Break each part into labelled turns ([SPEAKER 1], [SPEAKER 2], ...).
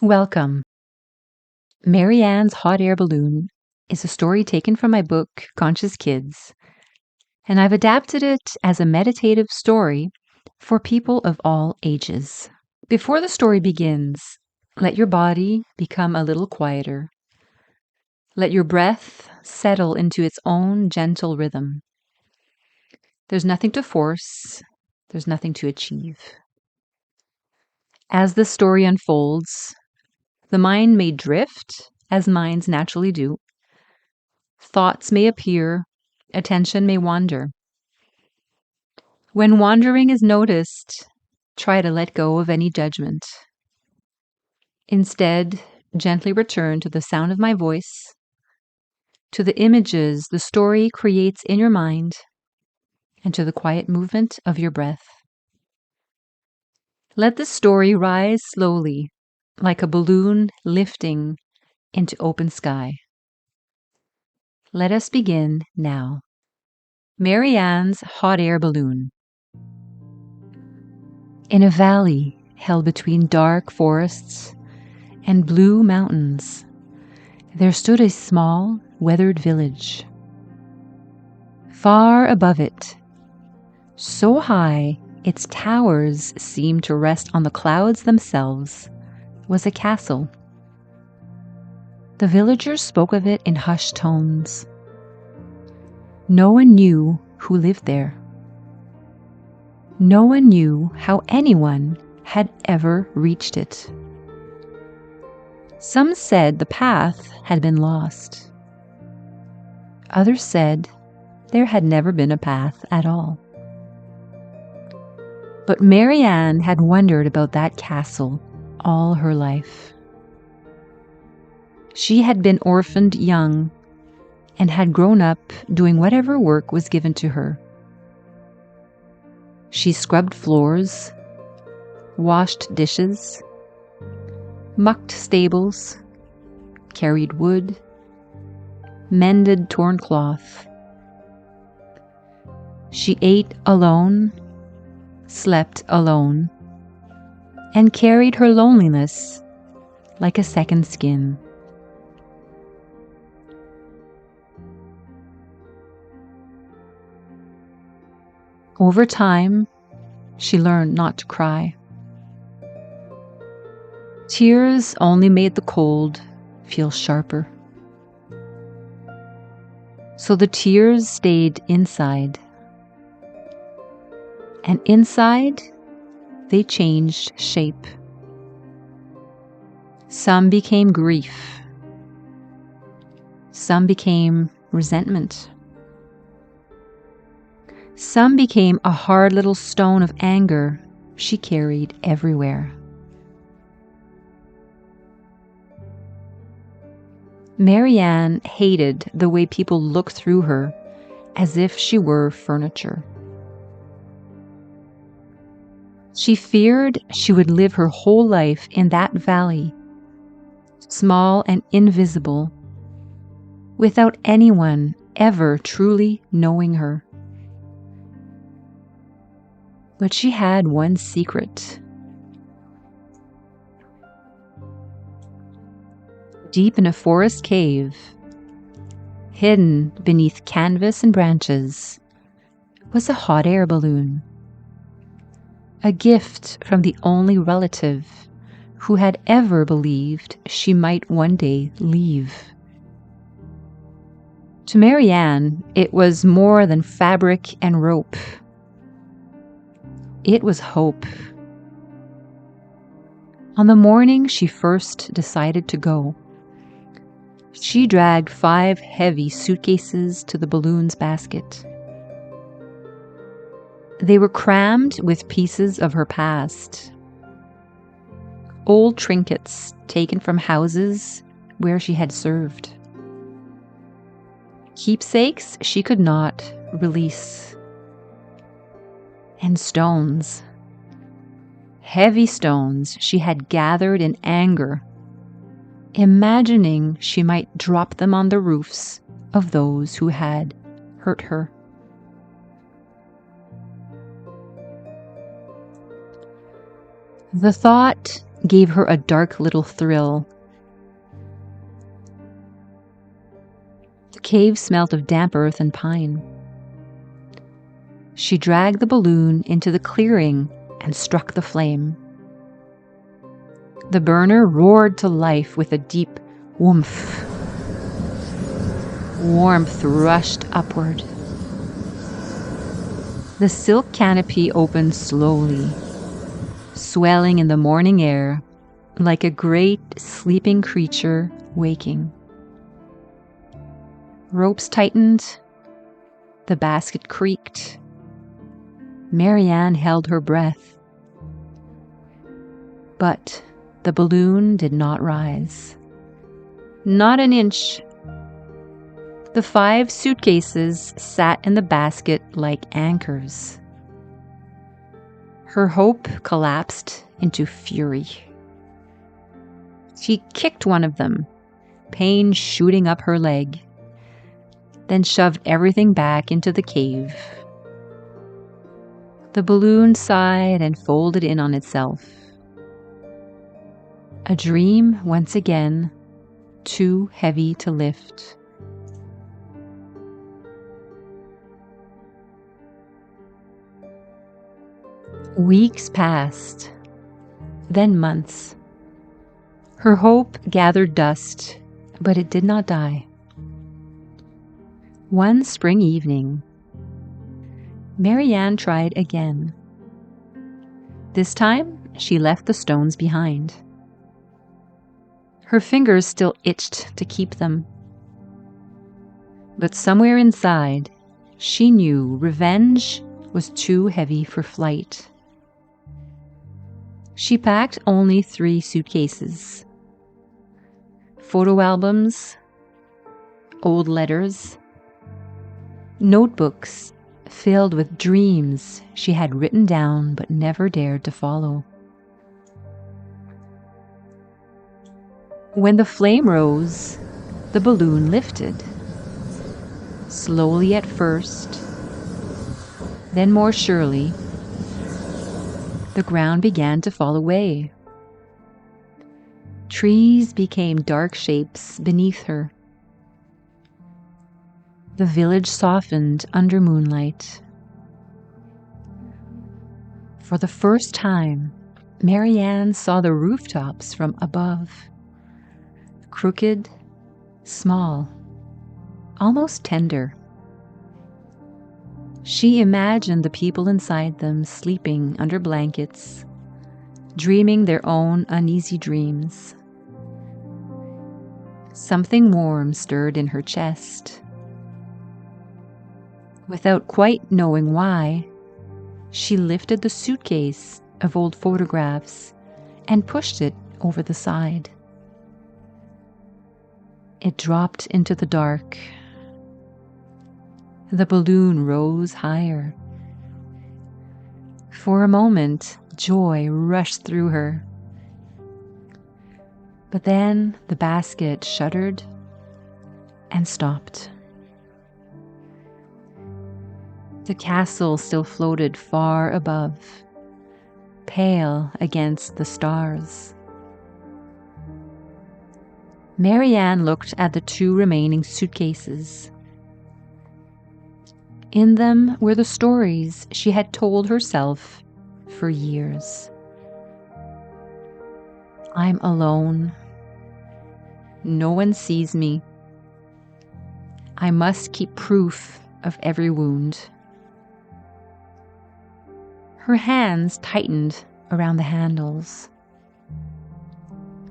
[SPEAKER 1] Welcome. Marianne's Hot Air Balloon is a story taken from my book, Conscious Kids, and I've adapted it as a meditative story for people of all ages. Before the story begins, let your body become a little quieter. Let your breath settle into its own gentle rhythm. There's nothing to force, there's nothing to achieve. As the story unfolds, the mind may drift, as minds naturally do. Thoughts may appear, attention may wander. When wandering is noticed, try to let go of any judgment. Instead, gently return to the sound of my voice, to the images the story creates in your mind, and to the quiet movement of your breath. Let the story rise slowly, like a balloon lifting into open sky. Let us begin now. Marianne's Hot Air Balloon. In a valley held between dark forests and blue mountains, there stood a small, weathered village. Far above it, so high its towers seemed to rest on the clouds themselves, was a castle. The villagers spoke of it in hushed tones. No one knew who lived there. No one knew how anyone had ever reached it. Some said the path had been lost. Others said there had never been a path at all. But Marianne had wondered about that castle all her life. She had been orphaned young and had grown up doing whatever work was given to her. She scrubbed floors, washed dishes, mucked stables, carried wood, mended torn cloth. She ate alone, slept alone, and carried her loneliness like a second skin. Over time, she learned not to cry. Tears only made the cold feel sharper. So the tears stayed inside. And inside, they changed shape. Some became grief. Some became resentment. Some became a hard little stone of anger she carried everywhere. Marianne hated the way people looked through her as if she were furniture. She feared she would live her whole life in that valley, small and invisible, without anyone ever truly knowing her. But she had one secret. Deep in a forest cave, hidden beneath canvas and branches, was a hot air balloon. A gift from the only relative who had ever believed she might one day leave. To Marianne, it was more than fabric and rope. It was hope. On the morning she first decided to go, she dragged 5 heavy suitcases to the balloon's basket. They were crammed with pieces of her past. Old trinkets taken from houses where she had served. Keepsakes she could not release. And stones. Heavy stones she had gathered in anger, imagining she might drop them on the roofs of those who had hurt her. The thought gave her a dark little thrill. The cave smelt of damp earth and pine. She dragged the balloon into the clearing and struck the flame. The burner roared to life with a deep whoomph. Warmth rushed upward. The silk canopy opened slowly, swelling in the morning air like a great sleeping creature waking. Ropes tightened. The basket creaked. Marianne held her breath. But the balloon did not rise. Not an inch. The 5 suitcases sat in the basket like anchors. Her hope collapsed into fury. She kicked one of them, pain shooting up her leg, then shoved everything back into the cave. The balloon sighed and folded in on itself. A dream once again, too heavy to lift. Weeks passed, then months. Her hope gathered dust, but it did not die. One spring evening, Marianne tried again. This time, she left the stones behind. Her fingers still itched to keep them. But somewhere inside, she knew revenge was too heavy for flight. She packed only 3 suitcases. Photo albums, old letters, notebooks filled with dreams she had written down but never dared to follow. When the flame rose, the balloon lifted. Slowly at first, then more surely, the ground began to fall away. Trees became dark shapes beneath her. The village softened under moonlight. For the first time, Marianne saw the rooftops from above. Crooked, small, almost tender. She imagined the people inside them sleeping under blankets, dreaming their own uneasy dreams. Something warm stirred in her chest. Without quite knowing why, she lifted the suitcase of old photographs and pushed it over the side. It dropped into the dark. The balloon rose higher. For a moment, joy rushed through her. But then the basket shuddered and stopped. The castle still floated far above, pale against the stars. Marianne looked at the 2 remaining suitcases. In them were the stories she had told herself for years. I'm alone. No one sees me. I must keep proof of every wound. Her hands tightened around the handles.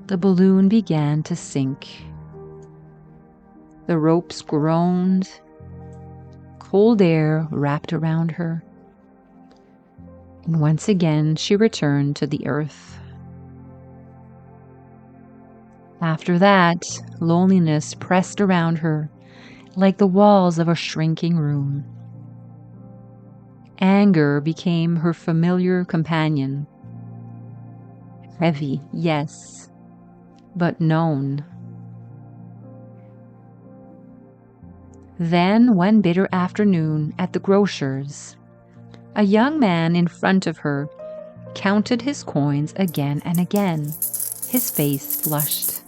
[SPEAKER 1] The balloon began to sink. The ropes groaned. Cold air wrapped around her. And once again, she returned to the earth. After that, loneliness pressed around her like the walls of a shrinking room. Anger became her familiar companion. Heavy, yes, but known. Then, one bitter afternoon at the grocer's, a young man in front of her counted his coins again and again. His face flushed.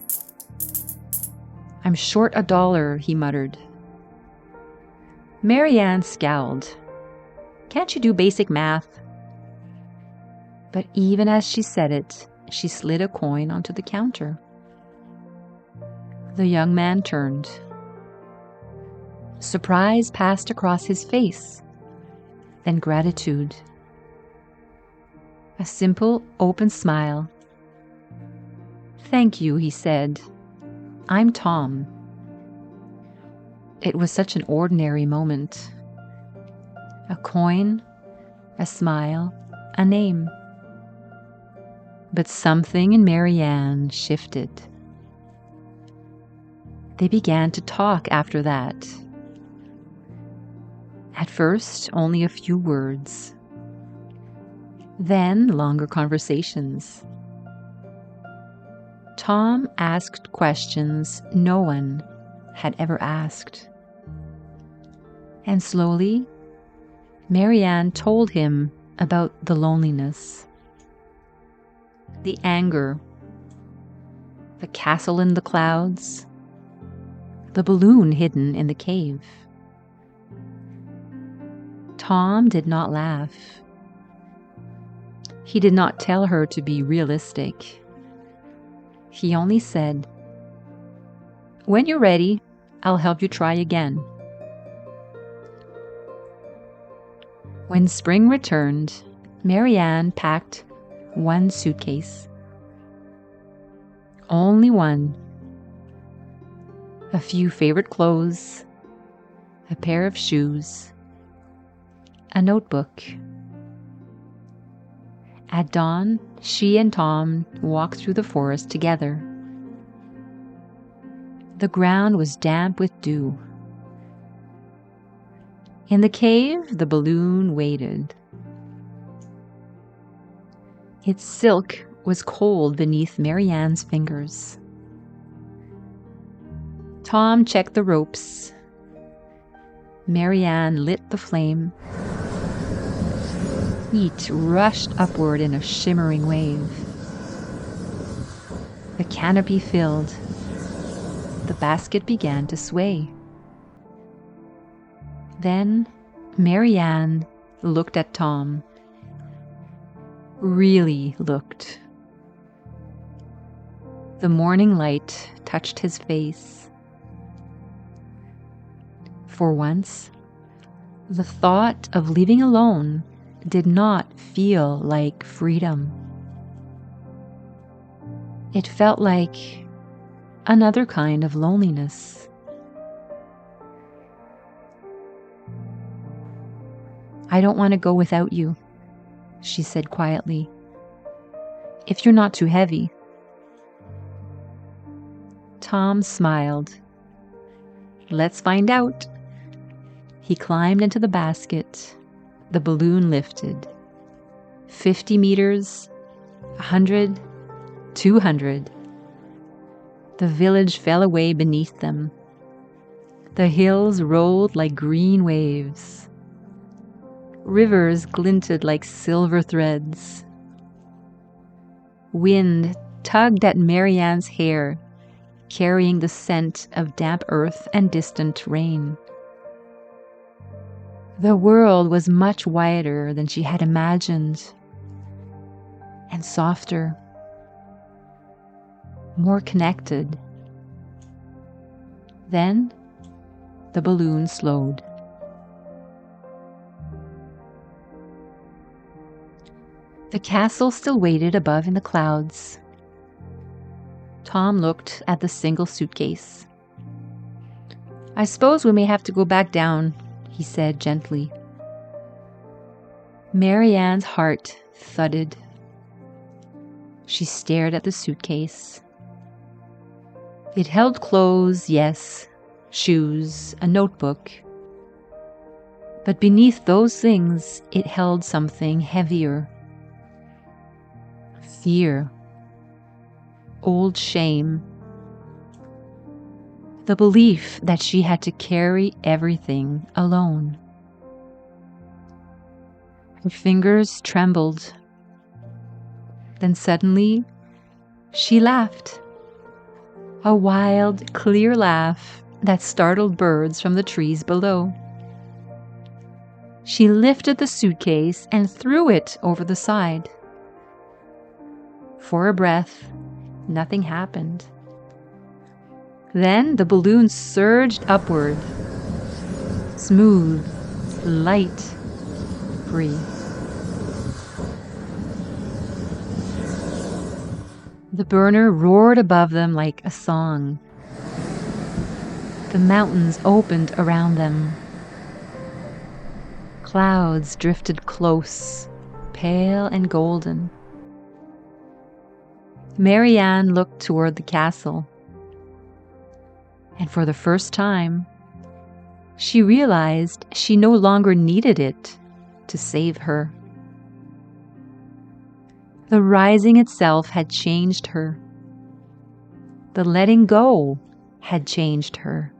[SPEAKER 1] "I'm short $1, he muttered. Marianne scowled. "Can't you do basic math?" But even as she said it, she slid a coin onto the counter. The young man turned. Surprise passed across his face, then gratitude. A simple, open smile. "Thank you," he said. "I'm Tom." It was such an ordinary moment. A coin, a smile, a name. But something in Marianne shifted. They began to talk after that. At first, only a few words. Then, longer conversations. Tom asked questions no one had ever asked. And slowly, Marianne told him about the loneliness, the anger, the castle in the clouds, the balloon hidden in the cave. Tom did not laugh. He did not tell her to be realistic. He only said, "When you're ready, I'll help you try again." When spring returned, Marianne packed one suitcase. Only one. A few favorite clothes, a pair of shoes, a notebook. At dawn, she and Tom walked through the forest together. The ground was damp with dew. In the cave, the balloon waited. Its silk was cold beneath Marianne's fingers. Tom checked the ropes. Marianne lit the flame. Heat rushed upward in a shimmering wave. The canopy filled. The basket began to sway. Then Marianne looked at Tom. Really looked. The morning light touched his face. For once, the thought of leaving alone did not feel like freedom. It felt like another kind of loneliness. "I don't want to go without you," she said quietly. "If you're not too heavy." Tom smiled. "Let's find out." He climbed into the basket. The balloon lifted. 50 meters, 100, 200. The village fell away beneath them. The hills rolled like green waves. Rivers glinted like silver threads. Wind tugged at Marianne's hair, carrying the scent of damp earth and distant rain. The world was much wider than she had imagined, and softer, more connected. Then the balloon slowed. The castle still waited above in the clouds. Tom looked at the single suitcase. "I suppose we may have to go back down," he said gently. Marianne's heart thudded. She stared at the suitcase. It held clothes, yes, shoes, a notebook. But beneath those things, it held something heavier. Fear. Old shame. The belief that she had to carry everything alone. Her fingers trembled. Then suddenly, she laughed. A wild, clear laugh that startled birds from the trees below. She lifted the suitcase and threw it over the side. For a breath, nothing happened. Then the balloon surged upward, smooth, light, free. The burner roared above them like a song. The mountains opened around them. Clouds drifted close, pale and golden. Marianne looked toward the castle, and for the first time, she realized she no longer needed it to save her. The rising itself had changed her. The letting go had changed her.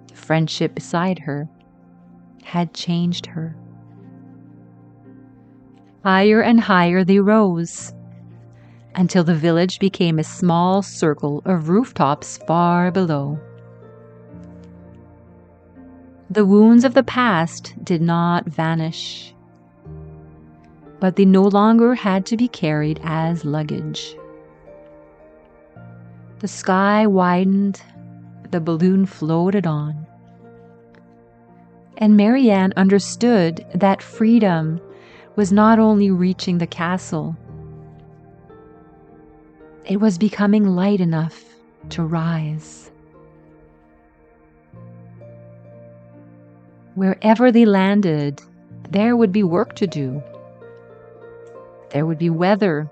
[SPEAKER 1] The friendship beside her had changed her. Higher and higher they rose, until the village became a small circle of rooftops far below. The wounds of the past did not vanish, but they no longer had to be carried as luggage. The sky widened, the balloon floated on, and Marianne understood that freedom was not only reaching the castle, it was becoming light enough to rise. Wherever they landed, there would be work to do. There would be weather.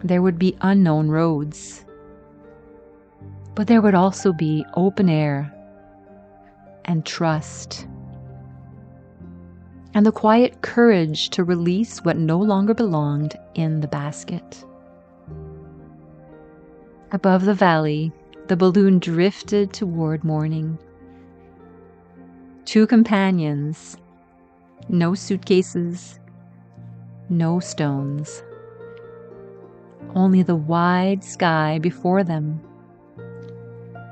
[SPEAKER 1] There would be unknown roads. But there would also be open air and trust, and the quiet courage to release what no longer belonged in the basket. Above the valley, the balloon drifted toward morning. Two companions, no suitcases, no stones, only the wide sky before them,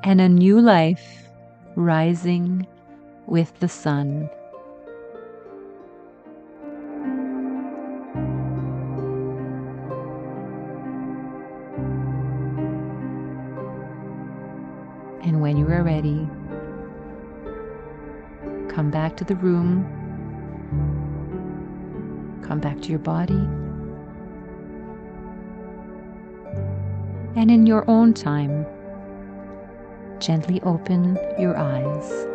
[SPEAKER 1] and a new life rising with the sun. And when you are ready, come back to the room, come back to your body, and in your own time, gently open your eyes.